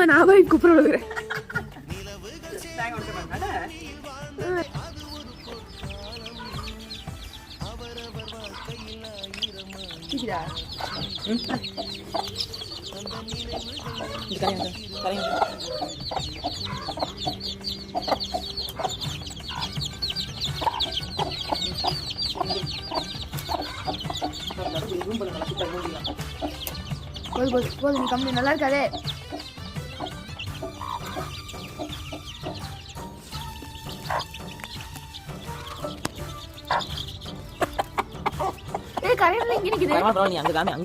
நான் போய் கூப்பிடுறேன். போதும், கம்பெனி நல்லா இருக்காதே. கரையில இங்க நிக்குது.